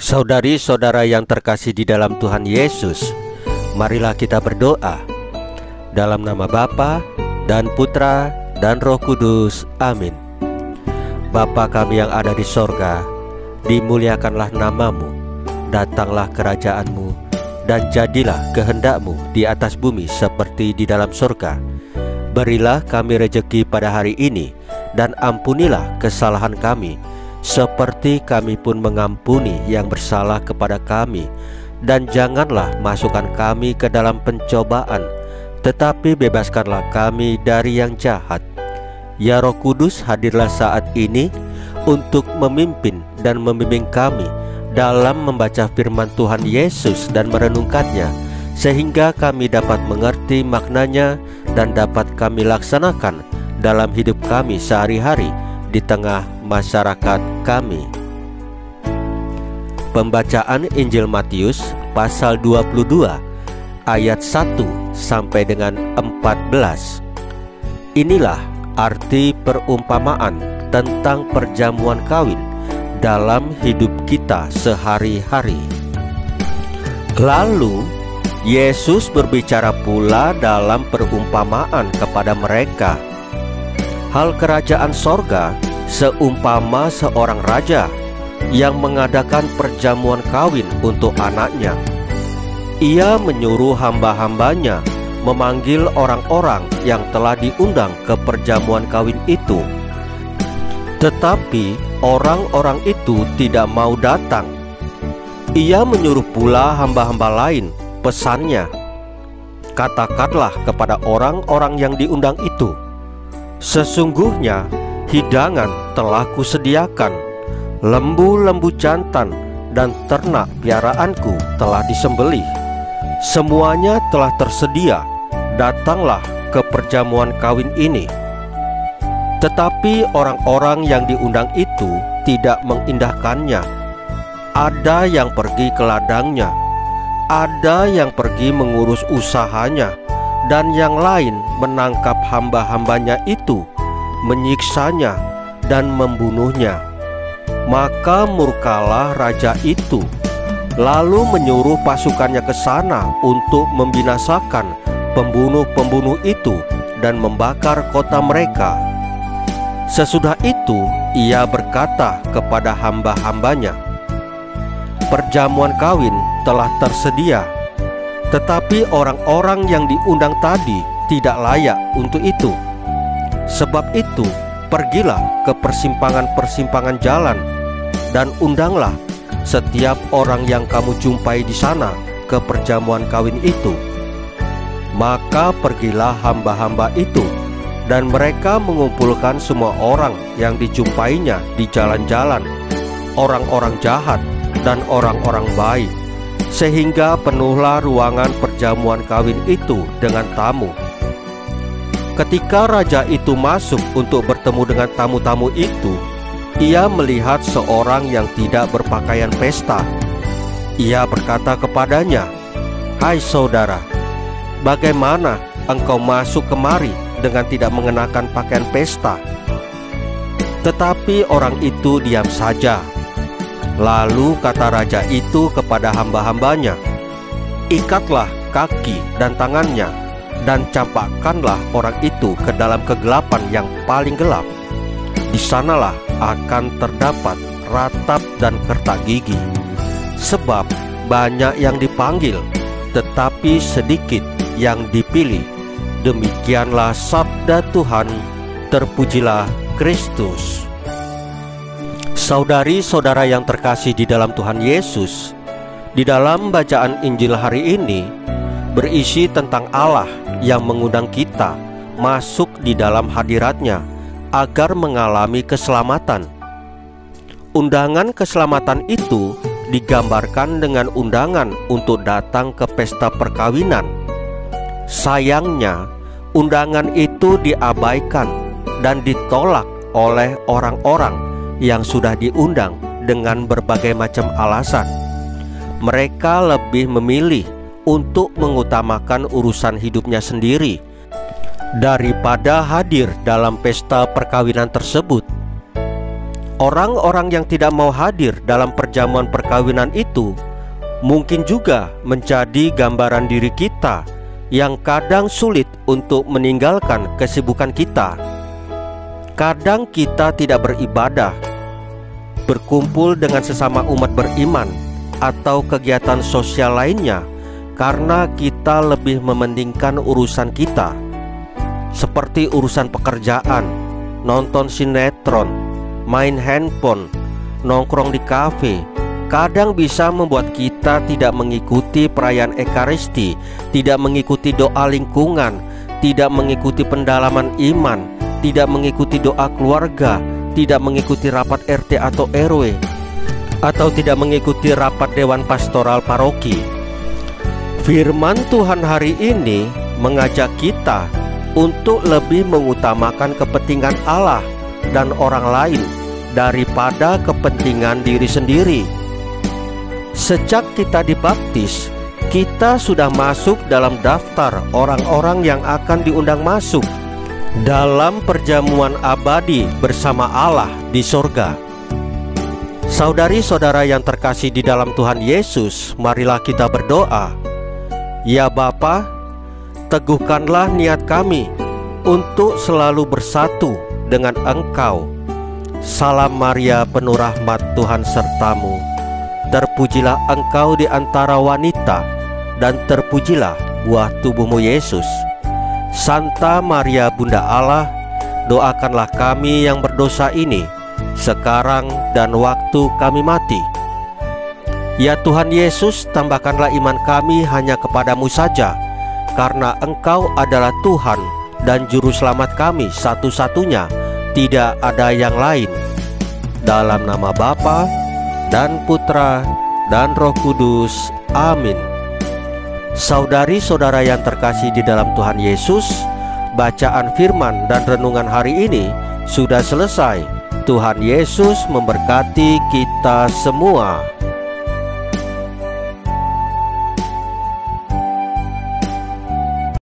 Saudari-saudara yang terkasih di dalam Tuhan Yesus, marilah kita berdoa. Dalam nama Bapa dan Putra dan Roh Kudus, amin. Bapa kami yang ada di sorga, dimuliakanlah namamu, datanglah kerajaanmu, dan jadilah kehendak-Mu di atas bumi seperti di dalam sorga. Berilah kami rejeki pada hari ini, dan ampunilah kesalahan kami, seperti kami pun mengampuni yang bersalah kepada kami. Dan janganlah masukkan kami ke dalam pencobaan, tetapi bebaskanlah kami dari yang jahat. Ya Roh Kudus, hadirlah saat ini untuk memimpin dan membimbing kami dalam membaca firman Tuhan Yesus dan merenungkannya, sehingga kami dapat mengerti maknanya dan dapat kami laksanakan dalam hidup kami sehari-hari di tengah masyarakat kami. Pembacaan Injil Matius pasal 22 ayat 1 sampai dengan 14. Inilah arti perumpamaan tentang perjamuan kawin dalam hidup kita sehari-hari. Lalu Yesus berbicara pula dalam perumpamaan kepada mereka. Hal kerajaan sorga seumpama seorang raja yang mengadakan perjamuan kawin untuk anaknya. Ia menyuruh hamba-hambanya memanggil orang-orang yang telah diundang ke perjamuan kawin itu. Tetapi orang-orang itu tidak mau datang. Ia menyuruh pula hamba-hamba lain. Pesannya, katakanlah kepada orang-orang yang diundang itu, sesungguhnya hidangan telah kusediakan, lembu-lembu jantan dan ternak piaraanku telah disembelih. Semuanya telah tersedia, datanglah ke perjamuan kawin ini. Tetapi orang-orang yang diundang itu tidak mengindahkannya. Ada yang pergi ke ladangnya, ada yang pergi mengurus usahanya, dan yang lain menangkap hamba-hambanya itu, menyiksanya dan membunuhnya. Maka murkalah raja itu, lalu menyuruh pasukannya ke sana untuk membinasakan pembunuh-pembunuh itu dan membakar kota mereka. Sesudah itu ia berkata kepada hamba-hambanya, perjamuan kawin telah tersedia, tetapi orang-orang yang diundang tadi tidak layak untuk itu. Sebab itu, pergilah ke persimpangan-persimpangan jalan dan undanglah setiap orang yang kamu jumpai di sana ke perjamuan kawin itu. Maka pergilah hamba-hamba itu, dan mereka mengumpulkan semua orang yang dijumpainya di jalan-jalan, orang-orang jahat dan orang-orang baik, sehingga penuhlah ruangan perjamuan kawin itu dengan tamu. Ketika raja itu masuk untuk bertemu dengan tamu-tamu itu, ia melihat seorang yang tidak berpakaian pesta. Ia berkata kepadanya, "Hai saudara, bagaimana engkau masuk kemari dengan tidak mengenakan pakaian pesta?" Tetapi orang itu diam saja. Lalu kata raja itu kepada hamba-hambanya, "Ikatlah kaki dan tangannya, dan campakkanlah orang itu ke dalam kegelapan yang paling gelap. Di sanalah akan terdapat ratap dan kertak gigi. Sebab banyak yang dipanggil, tetapi sedikit yang dipilih." Demikianlah sabda Tuhan. Terpujilah Kristus. Saudari-saudara yang terkasih di dalam Tuhan Yesus, di dalam bacaan Injil hari ini berisi tentang Allah yang mengundang kita masuk di dalam hadirat-Nya agar mengalami keselamatan. Undangan keselamatan itu digambarkan dengan undangan untuk datang ke pesta perkawinan. Sayangnya, undangan itu diabaikan dan ditolak oleh orang-orang yang sudah diundang dengan berbagai macam alasan. Mereka lebih memilih untuk mengutamakan urusan hidupnya sendiri daripada hadir dalam pesta perkawinan tersebut. Orang-orang yang tidak mau hadir dalam perjamuan perkawinan itu mungkin juga menjadi gambaran diri kita yang kadang sulit untuk meninggalkan kesibukan kita. Kadang kita tidak beribadah, berkumpul dengan sesama umat beriman, atau kegiatan sosial lainnya karena kita lebih mementingkan urusan kita, seperti urusan pekerjaan, nonton sinetron, main handphone, nongkrong di kafe. Kadang bisa membuat kita tidak mengikuti perayaan Ekaristi, tidak mengikuti doa lingkungan, tidak mengikuti pendalaman iman, tidak mengikuti doa keluarga, tidak mengikuti rapat RT atau RW, atau tidak mengikuti rapat Dewan Pastoral Paroki. Firman Tuhan hari ini mengajak kita untuk lebih mengutamakan kepentingan Allah dan orang lain daripada kepentingan diri sendiri. Sejak kita dibaptis, kita sudah masuk dalam daftar orang-orang yang akan diundang masuk dalam perjamuan abadi bersama Allah di sorga. Saudari-saudara yang terkasih di dalam Tuhan Yesus, marilah kita berdoa. Ya Bapa, teguhkanlah niat kami untuk selalu bersatu dengan Engkau. Salam Maria, penuh rahmat, Tuhan sertamu. Terpujilah Engkau di antara wanita, dan terpujilah buah tubuhmu Yesus. Santa Maria Bunda Allah, doakanlah kami yang berdosa ini, sekarang dan waktu kami mati. Ya Tuhan Yesus, tambahkanlah iman kami hanya kepadamu saja, karena Engkau adalah Tuhan dan Juru Selamat kami satu-satunya, tidak ada yang lain. Dalam nama Bapa dan Putra dan Roh Kudus. Amin. Saudari-saudara yang terkasih di dalam Tuhan Yesus, bacaan firman dan renungan hari ini sudah selesai. Tuhan Yesus memberkati kita semua.